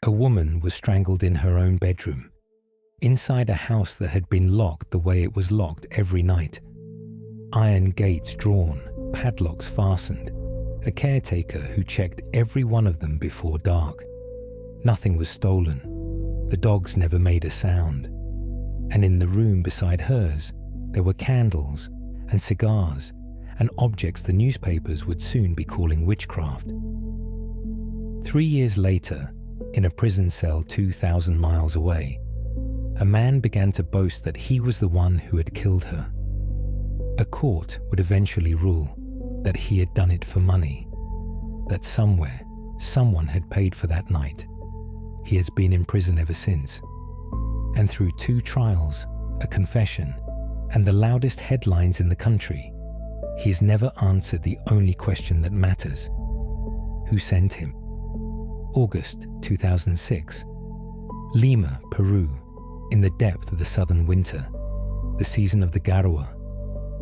A woman was strangled in her own bedroom, inside a house that had been locked the way it was locked every night. Iron gates drawn, padlocks fastened, a caretaker who checked every one of them before dark. Nothing was stolen. The dogs never made a sound. And in the room beside hers, there were candles and cigars and objects the newspapers would soon be calling witchcraft. 3 years later, in a prison cell 2,000 miles away, a man began to boast that he was the one who had killed her. A court would eventually rule that he had done it for money, that somewhere, someone had paid for that night. He has been in prison ever since. And through 2 trials, a confession, and the loudest headlines in the country, he's never answered the only question that matters. Who sent him? August 2006. Lima, Peru, in the depth of the southern winter, the season of the garua,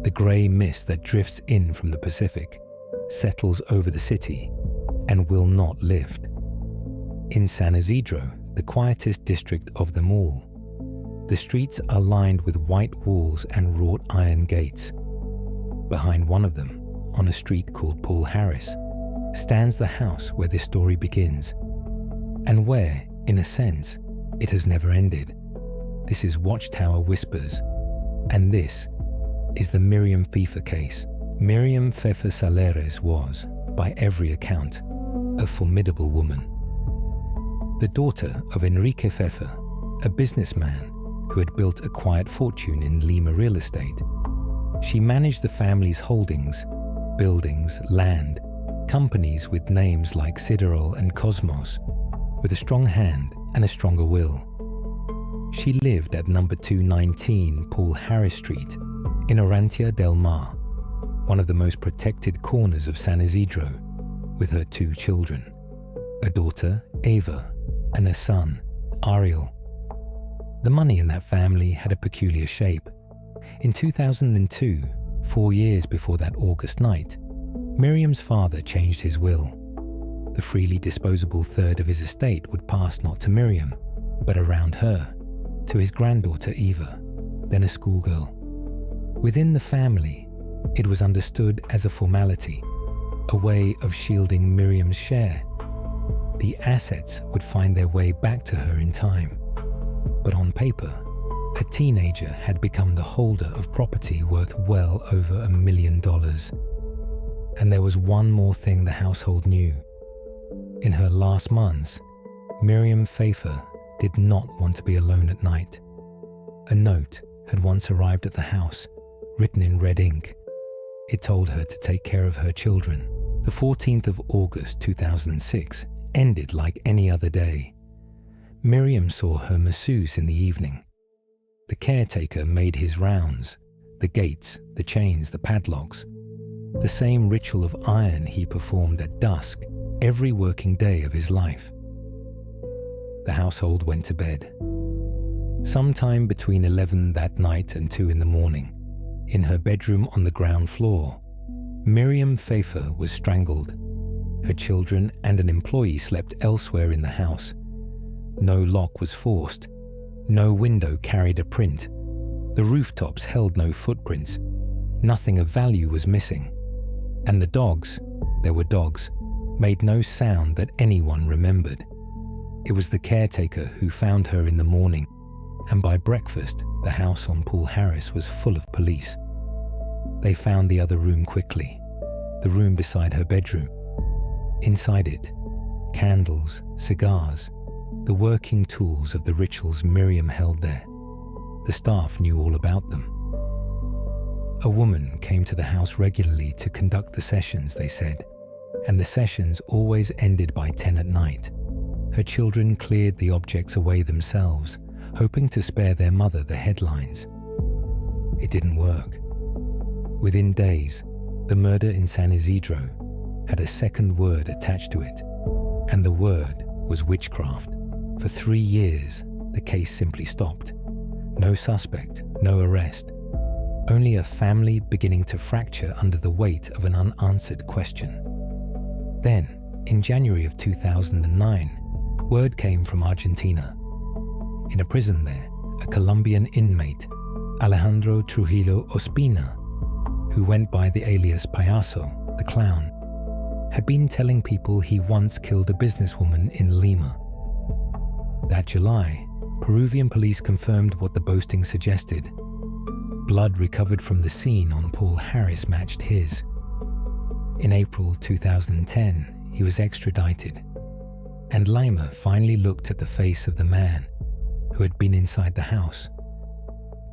the grey mist that drifts in from the Pacific, settles over the city, and will not lift. In San Isidro, the quietest district of them all, the streets are lined with white walls and wrought iron gates. Behind one of them, on a street called Paul Harris, stands the house where this story begins, and where, in a sense, it has never ended. This is Watchtower Whispers, and this is the Myriam Fefer case. Myriam Fefer Salleres was, by every account, a formidable woman. The daughter of Enrique Fefer, a businessman who had built a quiet fortune in Lima real estate. She managed the family's holdings, buildings, land, companies with names like Sideral and Cosmos, with a strong hand and a stronger will. She lived at number 219 Paul Harris Street in Orantia del Mar, one of the most protected corners of San Isidro, with her 2 children, a daughter, Ava, and a son, Ariel. The money in that family had a peculiar shape. In 2002, 4 years before that August night, Myriam's father changed his will. The freely disposable third of his estate would pass not to Myriam, but around her, to his granddaughter Eva, then a schoolgirl. Within the family, it was understood as a formality, a way of shielding Myriam's share. The assets would find their way back to her in time. But on paper, a teenager had become the holder of property worth well over $1 million. And there was one more thing the household knew. In her last months, Myriam Fefer did not want to be alone at night. A note had once arrived at the house, written in red ink. It told her to take care of her children. The 14th of August 2006 ended like any other day. Myriam saw her masseuse in the evening. The caretaker made his rounds, the gates, the chains, the padlocks, the same ritual of iron he performed at dusk every working day of his life. The household went to bed. Sometime between 11 that night and 2 in the morning, in her bedroom on the ground floor, Myriam Fefer was strangled. Her children and an employee slept elsewhere in the house. No lock was forced. No window carried a print. The rooftops held no footprints. Nothing of value was missing. And the dogs, there were dogs, made no sound that anyone remembered. It was the caretaker who found her in the morning, and by breakfast, the house on Paul Harris was full of police. They found the other room quickly, the room beside her bedroom. Inside it, candles, cigars, the working tools of the rituals Myriam held there. The staff knew all about them. A woman came to the house regularly to conduct the sessions, they said, and the sessions always ended by 10 at night. Her children cleared the objects away themselves, hoping to spare their mother the headlines. It didn't work. Within days, the murder in San Isidro had a second word attached to it, and the word was witchcraft. For 3 years, the case simply stopped. No suspect, no arrest. Only a family beginning to fracture under the weight of an unanswered question. Then, in January of 2009, Word came from Argentina. In a prison there, a Colombian inmate, Alejandro Trujillo Ospina, who went by the alias Payaso, the clown, had been telling people he once killed a businesswoman in Lima. That July, Peruvian police confirmed what the boasting suggested. Blood recovered from the scene on Paul Harris matched his. In April 2010, he was extradited, and Lima finally looked at the face of the man who had been inside the house.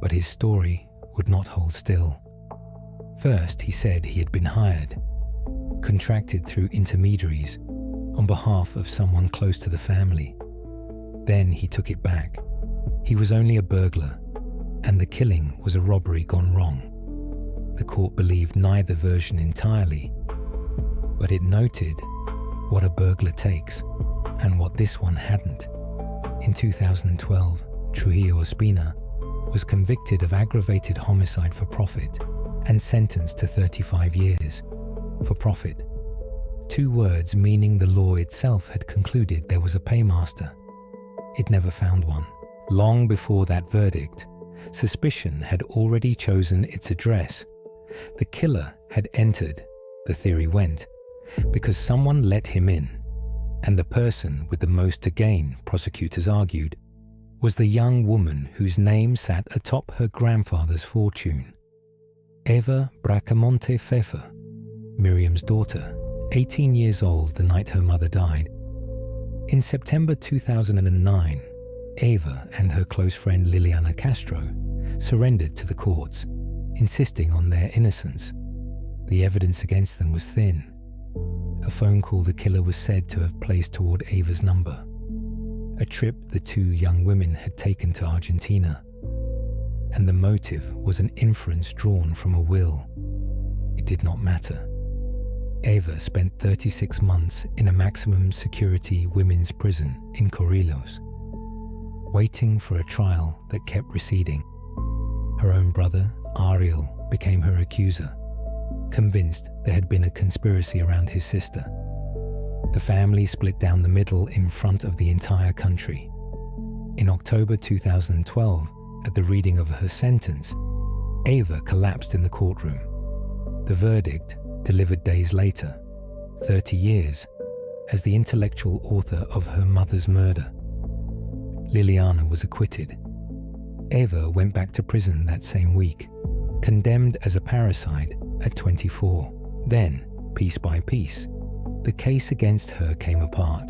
But his story would not hold still. First, he said he had been hired, contracted through intermediaries on behalf of someone close to the family. Then he took it back. He was only a burglar, and the killing was a robbery gone wrong. The court believed neither version entirely, but it noted what a burglar takes and what this one hadn't. In 2012, Trujillo Ospina was convicted of aggravated homicide for profit and sentenced to 35 years. For profit, 2 words meaning the law itself had concluded there was a paymaster. It never found one. Long before that verdict, suspicion had already chosen its address. The killer had entered, the theory went, because someone let him in, and the person with the most to gain, prosecutors argued, was the young woman whose name sat atop her grandfather's fortune. Eva Bracamonte Fefer, Myriam's daughter, 18 years old the night her mother died. In September 2009, Eva and her close friend Liliana Castro surrendered to the courts, insisting on their innocence. The evidence against them was thin. A phone call the killer was said to have placed toward Eva's number. A trip the 2 young women had taken to Argentina. And the motive was an inference drawn from a will. It did not matter. Eva spent 36 months in a maximum security women's prison in Corrillos, waiting for a trial that kept receding. Her own brother, Ariel, became her accuser, convinced there had been a conspiracy around his sister. The family split down the middle in front of the entire country. In October 2012, at the reading of her sentence, Eva collapsed in the courtroom. The verdict, delivered days later, 30 years, as the intellectual author of her mother's murder. Liliana was acquitted. Eva went back to prison that same week, condemned as a parricide at 24. Then, piece by piece, the case against her came apart.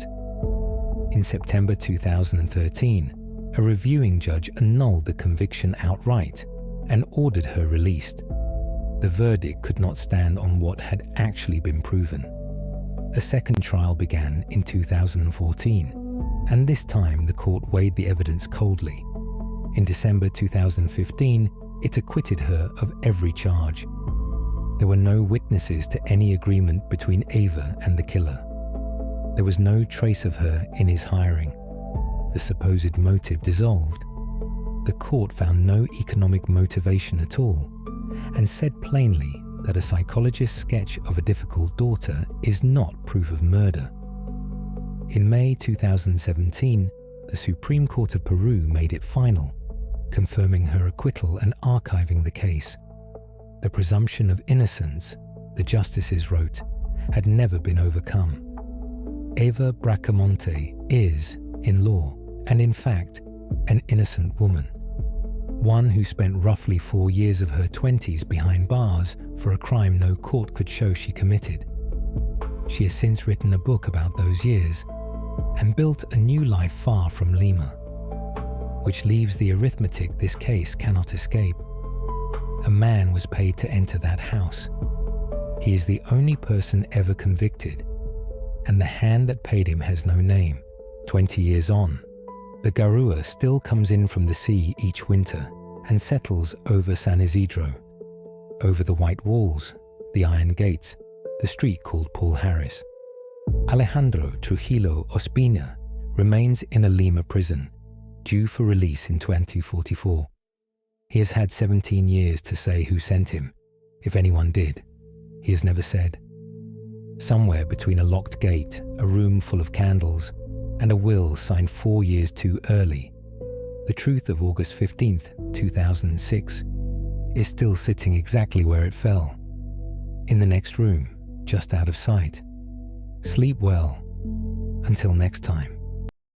In September 2013, a reviewing judge annulled the conviction outright and ordered her released. The verdict could not stand on what had actually been proven. A second trial began in 2014, and this time the court weighed the evidence coldly. In December 2015, it acquitted her of every charge. There were no witnesses to any agreement between Eva and the killer. There was no trace of her in his hiring. The supposed motive dissolved. The court found no economic motivation at all, and said plainly that a psychologist's sketch of a difficult daughter is not proof of murder. In May 2017, the Supreme Court of Peru made it final, confirming her acquittal and archiving the case. The presumption of innocence, the justices wrote, had never been overcome. Eva Bracamonte is, in law, and in fact, an innocent woman. One who spent roughly 4 years of her 20s behind bars for a crime no court could show she committed. She has since written a book about those years and built a new life far from Lima, which leaves the arithmetic this case cannot escape. A man was paid to enter that house. He is the only person ever convicted, and the hand that paid him has no name. 20 years on, the Garua still comes in from the sea each winter and settles over San Isidro, over the white walls, the iron gates, the street called Paul Harris. Alejandro Trujillo Ospina remains in a Lima prison, due for release in 2044. He has had 17 years to say who sent him, if anyone did. He has never said. Somewhere between a locked gate, a room full of candles, and a will signed 4 years too early. The truth of August 15th, 2006 is still sitting exactly where it fell, in the next room, just out of sight. Sleep well. Until next time.